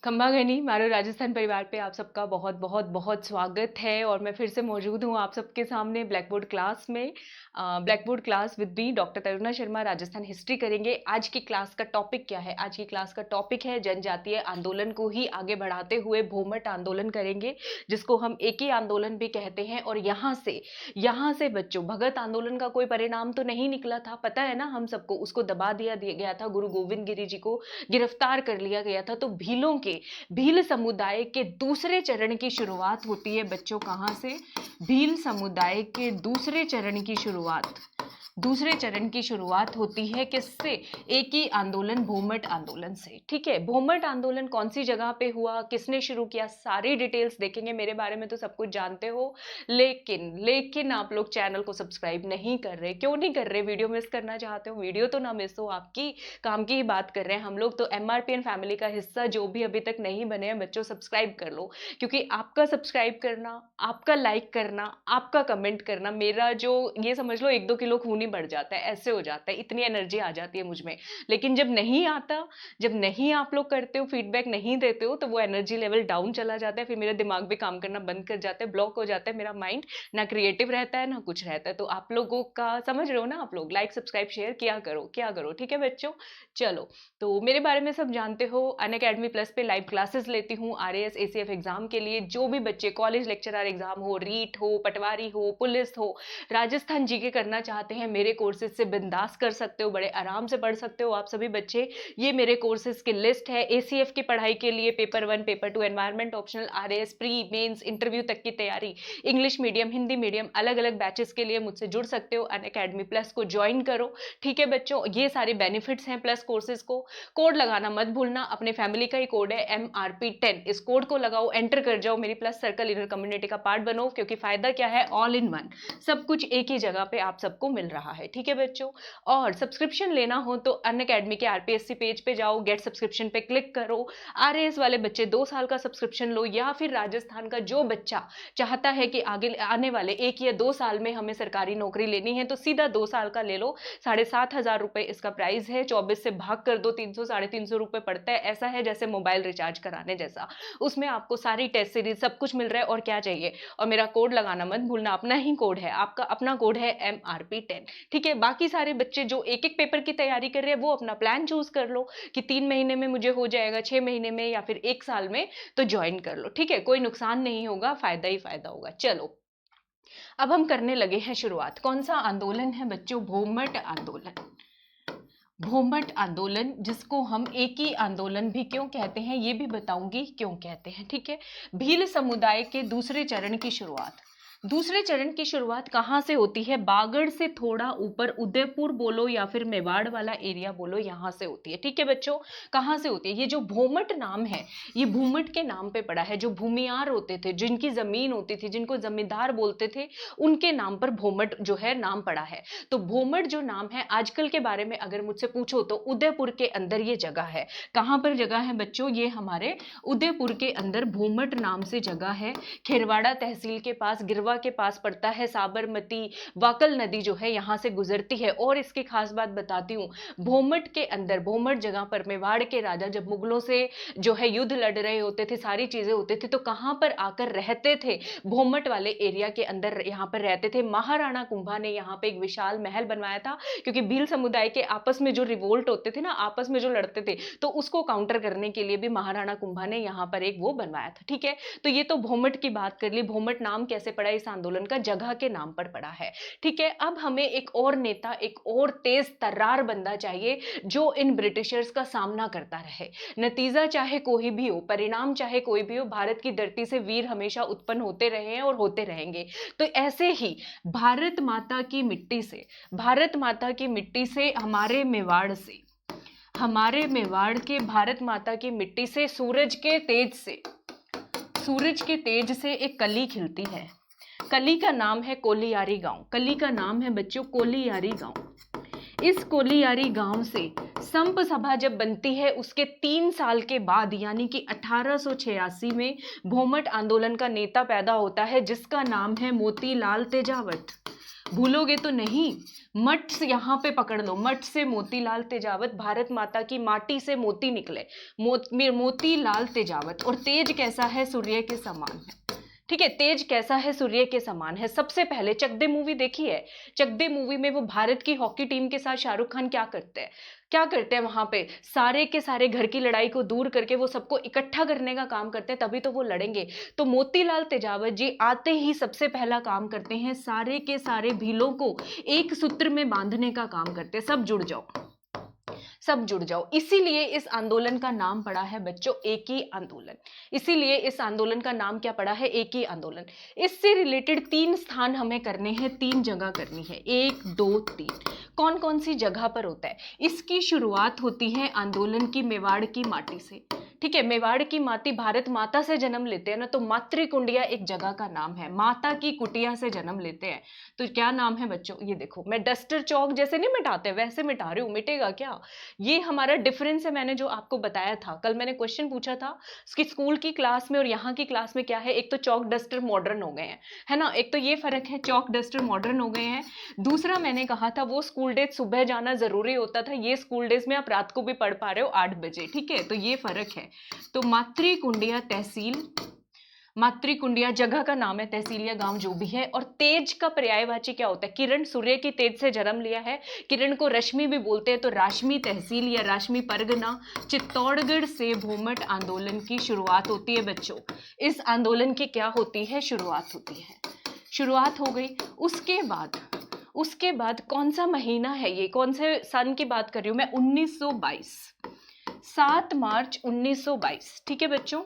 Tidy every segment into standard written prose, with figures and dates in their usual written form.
खंबागनी मारो राजस्थान परिवार पे आप सबका बहुत बहुत बहुत स्वागत है। और मैं फिर से मौजूद हूँ आप सबके सामने ब्लैक बोर्ड क्लास में। Black board class with me doctor Taruna Sharma, Rajasthan history करेंगे। आज की क्लास का टॉपिक क्या है? आज की क्लास का टॉपिक है जनजातीय आंदोलन को ही आगे बढ़ाते हुए भोमट आंदोलन करेंगे, जिसको हम एक ही आंदोलन भी कहते हैं। और यहाँ से बच्चों, भगत आंदोलन का कोई परिणाम तो नहीं निकला था, पता है ना हम सबको। उसको दबा दिया गया था, गुरु गोविंद गिरी जी को गिरफ्तार कर लिया गया था। तो भील समुदाय के दूसरे चरण की शुरुआत होती है बच्चों, कहां से? भील समुदाय के दूसरे चरण की शुरुआत होती है किससे? एक ही आंदोलन, भोमट आंदोलन से। ठीक है, भोमट आंदोलन कौन सी जगह पे हुआ, किसने शुरू किया, सारी डिटेल्स देखेंगे। मेरे बारे में तो सब कुछ जानते हो, लेकिन आप लोग चैनल को सब्सक्राइब नहीं कर रहे। क्यों नहीं कर रहे? वीडियो मिस करना चाहते हो? वीडियो तो ना मिस हो, आपकी काम की ही बात कर रहे हैं हम लोग। तो MRPN फैमिली का हिस्सा जो भी अभी तक नहीं बने हैं बच्चों, सब्सक्राइब कर लो। क्योंकि आपका सब्सक्राइब करना, आपका लाइक करना, आपका कमेंट करना, मेरा जो ये समझ लो 1-2 किलो खून ही बढ़ जाता है, ऐसे हो जाता है, इतनी एनर्जी आ जाती है मुझ में। लेकिन जब नहीं आता, जब नहीं आप लोग करते हो, फीडबैक नहीं देते हो, तो वो एनर्जी लेवल डाउन चला जाता है। फिर मेरा दिमाग भी काम करना बंद कर जाता है, ब्लॉक हो जाता है मेरा माइंड, ना क्रिएटिव रहता है ना कुछ रहता है। तो आप लोगों का समझ रहे हो ना, आप लोग लाइक सब्सक्राइब शेयर किया करो, ठीक है बच्चों। चलो, तो मेरे बारे में सब जानते हो। अनअकैडमी प्लस पे लाइव क्लासेस लेती हूँ RAS ACF एग्जाम के लिए। जो भी बच्चे कॉलेज लेक्चरर एग्जाम हो, रीट हो, पटवारी हो, पुलिस हो, राजस्थान जीके करना चाहते हैं, मेरे कोर्सेज से बिंदास कर सकते हो, बड़े आराम से पढ़ सकते हो आप सभी बच्चे। ये मेरे कोर्सेज की लिस्ट है। ACF की पढ़ाई के लिए paper 1, paper 2, environment optional, RAS pre mains interview तक की तैयारी, इंग्लिश मीडियम, हिंदी मीडियम, अलग अलग बैचेस के लिए मुझसे जुड़ सकते हो। अनअकैडमी प्लस को ज्वाइन करो, ठीक है बच्चों। ये सारे बेनिफिट्स हैं प्लस कोर्सेज को। कोड लगाना मत भूलना, अपने फैमिली का ही कोड है MRP10। इस कोड को लगाओ, एंटर कर जाओ, मेरी प्लस सर्कल इनर कम्युनिटी का पार्ट बनो। क्योंकि फायदा क्या है? ऑल इन वन, सब कुछ एक ही जगह पे आप सबको मिल रहा है, ठीक है बच्चों। और सब्सक्रिप्शन लेना हो तो अनअकैडमी के RPSC पेज पे जाओ, गेट सब्सक्रिप्शन पे क्लिक करो। RAS वाले बच्चे 2 साल का सब्सक्रिप्शन लो, या फिर राजस्थान का जो बच्चा चाहता है कि आगे आने वाले 1 या 2 साल में हमें सरकारी नौकरी लेनी है, तो सीधा 2 साल का ले लो। 7,500 रुपए इसका प्राइस है। 24 से भाग कर दो, 300 350 रुपए पड़ता है। ऐसा है जैसे मोबाइल रिचार्ज कराने जैसा। उसमें आपको सारी टेस्ट सीरीज सब कुछ मिल रहा है, और क्या चाहिए। और मेरा कोड लगाना मत भूलना, अपना ही कोड है, आपका अपना कोड है MRP10, ठीक है। बाकी सारे बच्चे जो एक एक पेपर की तैयारी कर रहे हैं, वो अपना प्लान चूज कर लो कि 3 महीने में मुझे हो जाएगा, 6 महीने में, या फिर 1 साल में, तो ज्वाइन कर लो, ठीक है। कोई नुकसान नहीं होगा, फायदा ही फायदा होगा। चलो, अब हम करने लगे हैं शुरुआत। कौन सा आंदोलन है बच्चों? भोमट आंदोलन। भोमट आंदोलन, जिसको हम एक ही आंदोलन भी क्यों कहते हैं, ये भी बताऊंगी क्यों कहते हैं, ठीक है। भील समुदाय के दूसरे चरण की शुरुआत, दूसरे चरण की शुरुआत कहाँ से होती है? बागड़ से थोड़ा ऊपर, उदयपुर बोलो या फिर मेवाड़ वाला एरिया बोलो, यहाँ से होती है, ठीक है बच्चों। कहाँ से होती है? ये जो भोमट नाम है, ये भूमट के नाम पे पड़ा है। जो भूमियार होते थे, जिनकी जमीन होती थी, जिनको जमींदार बोलते थे, उनके नाम पर भोमट जो है नाम पड़ा है। तो भोमट जो नाम है, आजकल के बारे में अगर मुझसे पूछो तो उदयपुर के अंदर ये जगह है। कहाँ पर जगह है बच्चों? ये हमारे उदयपुर के अंदर भोमट नाम से जगह है। खेरवाड़ा तहसील के पास, गिरवा के पास पड़ता है। साबरमती वाकल नदी जो है यहाँ से गुजरती है। और इसकी खास बात बताती हूँ, भोमट के अंदर, भोमट जगह पर मेवाड़ के राजा जब मुगलों से जो है युद्ध लड़ रहे होते थे, सारी चीजें होते थे, तो कहां पर आकर रहते थे? भोमट वाले एरिया के अंदर यहाँ पर रहते थे। महाराणा कुंभा ने यहाँ पे एक विशाल महल बनवाया था, क्योंकि भील समुदाय के आपस में जो रिवोल्ट होते थे ना, आपस में जो लड़ते थे, तो उसको काउंटर करने के लिए भी महाराणा कुंभा ने यहाँ पर एक वो बनवाया था, ठीक है। तो ये तो भोमट की बात कर ली। भोमट नाम कैसे पड़ा? इस आंदोलन का जगह के नाम पर पड़ा है, ठीक है। अब हमें एक और नेता, एक और तेज तर्रार बंदा चाहिए, जो इन ब्रिटिशर्स का सामना करता रहे। नतीजा चाहे कोई भी हो, परिणाम चाहे कोई भी हो, भारत की धरती से वीर हमेशा उत्पन्न होते रहे हैं और होते रहेंगे। तो ऐसे ही भारत माता की मिट्टी से, भारत माता की मिट्टी से, हमारे मेवाड़ से, हमारे मेवाड़ के भारत माता की मिट्टी से, सूरज के तेज से, सूरज के तेज से एक कली खिलती है। कली का नाम है कोलियारी गांव। कली का नाम है बच्चों कोलियारी गांव। इस कोलियारी गांव से संप सभा जब बनती है, उसके 3 साल के बाद, यानी कि 1886 में भोमट आंदोलन का नेता पैदा होता है, जिसका नाम है मोतीलाल तेजावत। भूलोगे तो नहीं। मठ से यहाँ पे पकड़ लो, मठ से मोतीलाल तेजावत, भारत माता की माटी से मोती निकले, मोतीलाल तेजावत। और तेज कैसा है? सूर्य के समान है। ठीक है, तेज कैसा है? सूर्य के समान है। सबसे पहले चक दे मूवी देखी है? चक दे मूवी में वो भारत की हॉकी टीम के साथ शाहरुख खान क्या करते हैं? क्या करते हैं वहां पे? सारे के सारे घर की लड़ाई को दूर करके वो सबको इकट्ठा करने का काम करते हैं, तभी तो वो लड़ेंगे। तो मोतीलाल तेजावत जी आते ही सबसे पहला काम करते हैं, सारे के सारे भीलों को एक सूत्र में बांधने का काम करते हैं। सब जुड़ जाओ, सब जुड़ जाओ। इसीलिए इस आंदोलन का नाम पड़ा है बच्चों एक ही आंदोलन। इसीलिए इस आंदोलन का नाम क्या पड़ा है? एक ही आंदोलन। इससे रिलेटेड 3 स्थान हमें करने हैं, 3 जगह करनी है, 1 2 3। कौन कौन सी जगह पर होता है? इसकी शुरुआत होती है आंदोलन की मेवाड़ की माटी से। ठीक है, मेवाड़ की माटी भारत माता से जन्म लेते हैं ना, तो मातृकुंडिया एक जगह का नाम है, माता की कुटिया से जन्म लेते हैं। तो क्या नाम है बच्चों? ये देखो, मैं डस्टर चौक जैसे नहीं मिटाते वैसे मिटा रही हूँ। मिटेगा क्या? ये हमारा डिफरेंस है। मैंने जो आपको बताया था, कल मैंने क्वेश्चन पूछा था कि स्कूल की क्लास में और यहाँ की क्लास में क्या है। एक तो चौक डस्टर मॉडर्न हो गए हैं, है ना, एक तो ये फर्क है, चौक डस्टर मॉडर्न हो गए हैं। दूसरा मैंने कहा था वो स्कूल डेज सुबह जाना जरूरी होता था, ये स्कूल डेज में आप रात को भी पढ़ पा रहे हो 8 बजे। ठीक है, तो ये फर्क है। तो मातृकुंडिया तहसील, मातृकुंडिया जगह का नाम है, तहसील या गांव जो भी है। और तेज का पर्यायवाची क्या होता है? किरण, सूर्य की तेज से जन्म लिया है, किरण को रश्मि भी बोलते हैं, तो राशमी तहसील या राशमी परगना चित्तौड़गढ़ से भोमट आंदोलन की शुरुआत होती है बच्चों। इस आंदोलन की क्या होती है? शुरुआत होती है। शुरुआत हो गई। उसके बाद कौन सा महीना है ये? कौन से सन की बात कर रही हूं मैं? 1922, 7 मार्च 1922। ठीक है बच्चों,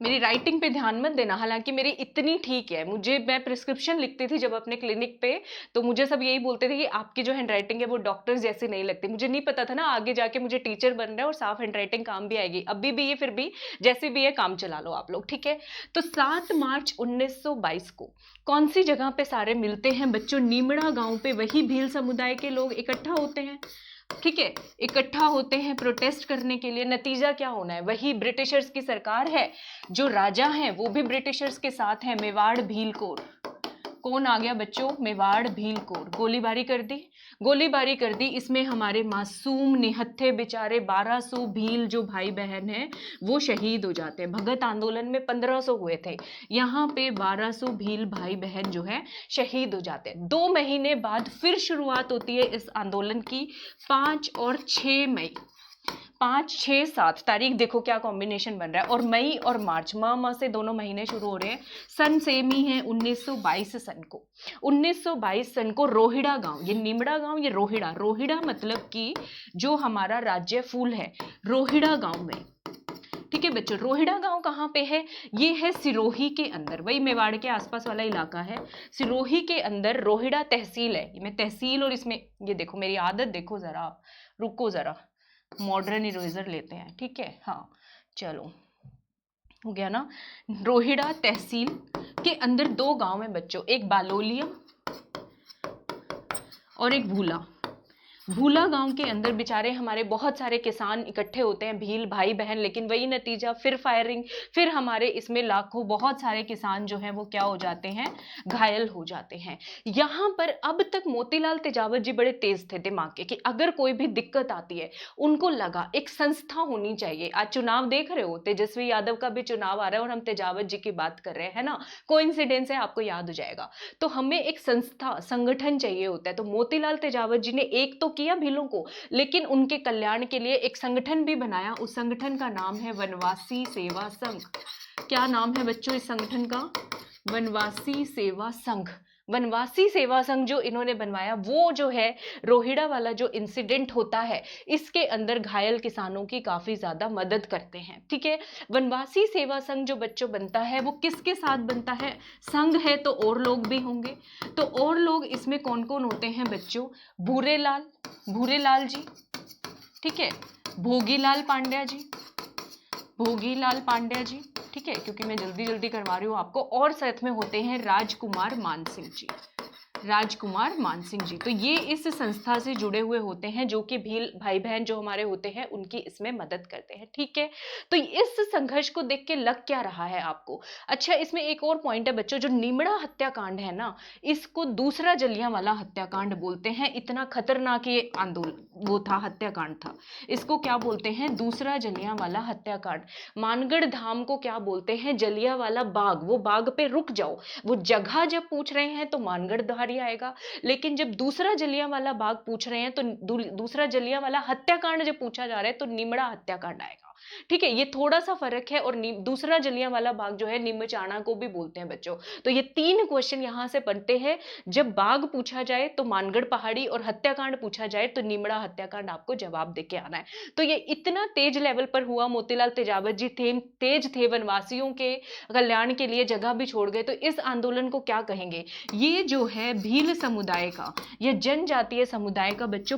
मेरी राइटिंग पे ध्यान मत देना, हालांकि मेरी इतनी ठीक है। मैं प्रिस्क्रिप्शन लिखती थी जब अपने क्लिनिक पे, तो मुझे सब यही बोलते थे कि आपकी जो हैंड राइटिंग है वो डॉक्टर जैसी नहीं लगती। मुझे नहीं पता था ना आगे जाके मुझे टीचर बनना है और साफ हैंड राइटिंग काम भी आएगी। अभी भी ये, फिर भी जैसे भी है काम चला लो आप लोग। ठीक है, तो 7 मार्च 1922 को कौन सी जगह पे सारे मिलते हैं बच्चों? नीमड़ा गांव पे वही भील समुदाय के लोग इकट्ठा होते हैं। ठीक है, इकट्ठा होते हैं प्रोटेस्ट करने के लिए। नतीजा क्या होना है? वही ब्रिटिशर्स की सरकार है, जो राजा हैं वो भी ब्रिटिशर्स के साथ हैं। मेवाड़ भीलकोर, कौन आ गया बच्चों? मेवाड़ भीलकोर। गोलीबारी कर दी, गोलीबारी कर दी। इसमें हमारे मासूम निहत्थे बेचारे 1200 भील जो भाई बहन हैं वो शहीद हो जाते हैं। भगत आंदोलन में 1500 हुए थे, यहाँ पे 1200 भील भाई बहन जो है शहीद हो जाते हैं। 2 महीने बाद फिर शुरुआत होती है इस आंदोलन की, 5 और 6 मई। 5, 6, 7 तारीख देखो क्या कॉम्बिनेशन बन रहा है। और मई और मार्च, माह से दोनों महीने शुरू हो रहे हैं। सन सेम ही है, 1922 सन को। 1922 सन को रोहिड़ा गांव, ये नीमड़ा गांव, ये रोहिड़ा, रोहिड़ा मतलब कि जो हमारा राज्य फूल है, रोहिड़ा गांव में। ठीक है बच्चों, रोहिड़ा गांव कहाँ पे है? ये है सिरोही के अंदर, वही मेवाड़ के आसपास वाला इलाका है। सिरोही के अंदर रोहिड़ा तहसील है। मैं तहसील, और इसमें ये देखो मेरी आदत देखो जरा आप, रुको जरा, मॉडर्न इरेजर लेते हैं। ठीक है, हाँ चलो हो गया ना। रोहिड़ा तहसील के अंदर 2 गांव हैं बच्चों, एक बालोलिया और एक भूला। भूला गांव के अंदर बेचारे हमारे बहुत सारे किसान इकट्ठे होते हैं, भील भाई बहन, लेकिन वही नतीजा, फिर फायरिंग, फिर हमारे इसमें लाखों बहुत सारे किसान जो हैं वो क्या हो जाते हैं? घायल हो जाते हैं। यहाँ पर अब तक मोतीलाल तेजावत जी बड़े तेज थे दिमाग के, कि अगर कोई भी दिक्कत आती है, उनको लगा एक संस्था होनी चाहिए। आज चुनाव देख रहे हो, तेजस्वी यादव का भी चुनाव आ रहा है और हम तेजावत जी की बात कर रहे हैं, है ना, कोइंसिडेंस है, आपको याद हो जाएगा। तो हमें एक संस्था, संगठन चाहिए होता है। तो मोतीलाल तेजावत जी ने एक तो किया भीलों को, लेकिन उनके कल्याण के लिए एक संगठन भी बनाया। उस संगठन का नाम है वनवासी सेवा संघ। क्या नाम है बच्चों इस संगठन का? वनवासी सेवा संघ। वनवासी सेवा संघ जो इन्होंने बनवाया, वो जो है रोहिड़ा वाला जो इंसिडेंट होता है, इसके अंदर घायल किसानों की काफी ज्यादा मदद करते हैं। ठीक है, वनवासी सेवा संघ जो बच्चों बनता है वो किसके साथ बनता है? संघ है तो और लोग भी होंगे। तो और लोग इसमें कौन कौन होते हैं बच्चों? भूरेलाल जी, ठीक है, भोगीलाल पांड्या जी, भोगीलाल पांड्या जी, ठीक है, क्योंकि मैं जल्दी जल्दी करवा रही हूँ आपको। और साथ में होते हैं राजकुमार मानसिंह जी, राजकुमार मानसिंह जी। तो ये इस संस्था से जुड़े हुए होते हैं, जो कि भील भाई बहन जो हमारे होते हैं उनकी इसमें मदद करते हैं। ठीक है, तो इस संघर्ष को देख के लग क्या रहा है आपको? अच्छा, इसमें एक और पॉइंट है बच्चों, जो निमड़ा हत्याकांड है ना, इसको दूसरा जलियांवाला हत्याकांड बोलते हैं। इतना खतरनाक ये आंदोलन वो था, हत्याकांड था। इसको क्या बोलते हैं? दूसरा जलियांवाला हत्याकांड। मानगढ़ धाम को क्या बोलते हैं? जलियांवाला बाग। वो बाग पे रुक जाओ, वो जगह जब पूछ रहे हैं तो मानगढ़ धारी आएगा, लेकिन जब दूसरा जलियांवाला बाग पूछ रहे हैं तो दूसरा जलियांवाला हत्याकांड जब पूछा जा रहा है तो निमड़ा हत्याकांड आएगा। ठीक है, ये थोड़ा सा फर्क है। और दूसरा जलियांवाला बाग जो है निमचाणा को भी बोलते हैं बच्चों। तो ये 3 क्वेश्चन यहां से बनते हैं। जब बाग पूछा जाए तो मानगढ़ पहाड़ी, और हत्याकांड पूछा जाए तो निमड़ा हत्याकांड आपको जवाब देके आना है। तो ये इतना तेज लेवल पर हुआ, मोतीलाल तेजावत जी तेज थे, वनवासियों के कल्याण के लिए जगह भी छोड़ गए। तो इस आंदोलन को क्या कहेंगे? ये जो है भील समुदाय का या जनजातीय समुदाय का बच्चों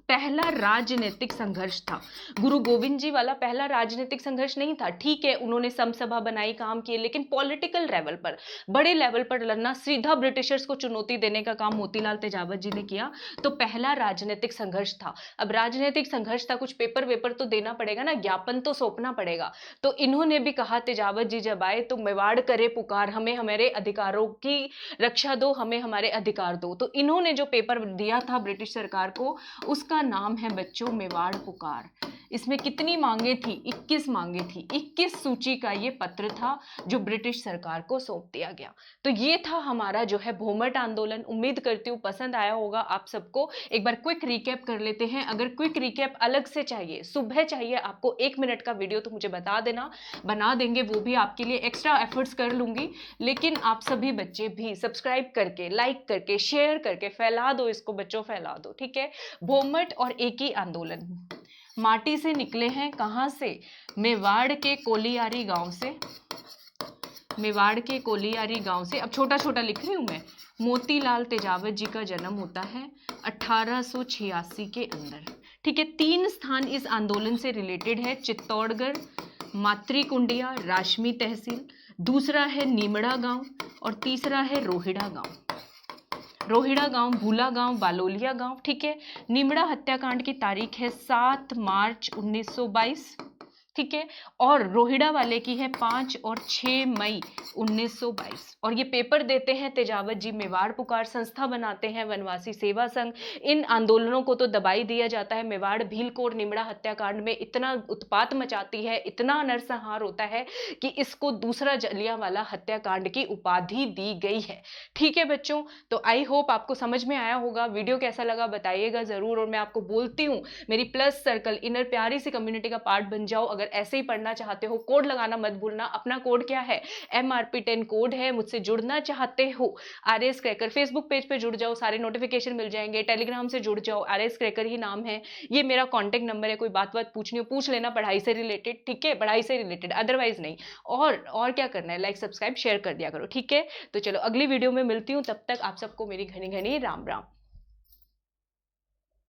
पहला राजनीतिक संघर्ष था। गुरु गोविंद जी वाला पहला राजनीतिक संघर्ष नहीं था। ठीक है, उन्होंने समसभा बनाई, काम किए, लेकिन पॉलिटिकल लेवल पर, बड़े लेवल पर लड़ना, सीधा ब्रिटिशर्स को चुनौती देने का काम मोतीलाल तेजावत जी ने किया। तो पहला राजनीतिक संघर्ष था। अब राजनीतिक संघर्ष था, कुछ पेपर वेपर तो देना पड़ेगा ना, ज्ञापन तो सौंपना पड़ेगा। तो इन्होंने भी कहा, तेजावत जी जब आए तो मेवाड़ करे पुकार, हमें हमारे अधिकारों की रक्षा दो, हमें हमारे अधिकार दो। तो इन्होंने जो पेपर दिया था ब्रिटिश सरकार को, उसका नाम है बच्चों मेवाड़ पुकार। इसमें कितनी मांगे थी? 21 मांगे थी। 21 सूची का ये पत्र था जो ब्रिटिश सरकार को सौंप दिया गया। तो ये था हमारा जो है भोमट आंदोलन। उम्मीद करती हूँ पसंद आया होगा आप सबको। एक बार क्विक रिकैप कर लेते हैं। अगर क्विक रिकैप अलग से चाहिए, सुबह चाहिए आपको 1 मिनट का वीडियो, तो मुझे बता देना, बना देंगे। वो भी आपके लिए एक्स्ट्रा एफर्ट्स कर लूंगी। लेकिन आप सभी बच्चे भी सब्सक्राइब करके, लाइक करके, शेयर करके फैला दो इसको बच्चों, फैला दो। ठीक है, भोमट और एकी आंदोलन माटी से निकले हैं। कहां से? मेवाड़ के कोलियारी गांव से। मेवाड़ के कोलियारी गांव से। अब छोटा छोटा लिख रही हूं मैं। मोतीलाल तेजावत जी का जन्म होता है 1886 के अंदर। ठीक है, 3 स्थान इस आंदोलन से रिलेटेड है। चित्तौड़गढ़, मातृकुंडिया, राशमी तहसील। दूसरा है नीमड़ा गांव और तीसरा है रोहिड़ा गांव। रोहिड़ा गांव, भूला गांव, बालोलिया गांव। ठीक है, निमड़ा हत्याकांड की तारीख है 7 मार्च 1922। ठीक है, और रोहिड़ा वाले की है 5 और 6 मई 1922। और ये पेपर देते हैं तेजावत जी, मेवाड़ पुकार संस्था बनाते हैं, वनवासी सेवा संघ। इन आंदोलनों को तो दबाई दिया जाता है। मेवाड़ भीलकोट निमड़ा हत्याकांड में इतना उत्पात मचाती है, इतना नरसंहार होता है कि इसको दूसरा जलियांवाला हत्याकांड की उपाधि दी गई है। ठीक है बच्चों, तो आई होप आपको समझ में आया होगा। वीडियो कैसा लगा बताइएगा जरूर। और मैं आपको बोलती हूँ, मेरी प्लस सर्कल इनर प्यारी सी कम्युनिटी का पार्ट बन जाओ। अगर ऐसे ही पढ़ना चाहते हो, कोड लगाना मत भूलना। अपना कोड क्या है? MRP10 कोड है। मुझसे जुड़ना चाहते हो, RS क्रैकर फेसबुक पेज पे जुड़ जाओ, सारे नोटिफिकेशन मिल जाएंगे। टेलीग्राम से जुड़ जाओ, RS क्रैकर ही नाम है। ये मेरा कॉन्टेक्ट नंबर है। कोई बात पूछनी हो पूछ लेना, पढ़ाई से रिलेटेड। ठीक है, पढ़ाई से रिलेटेड, अदरवाइज नहीं। और क्या करना है? लाइक सब्सक्राइब शेयर कर दिया करो। ठीक है, तो चलो अगली वीडियो में मिलती हूँ। तब तक आप सबको मेरी घनी घनी राम राम।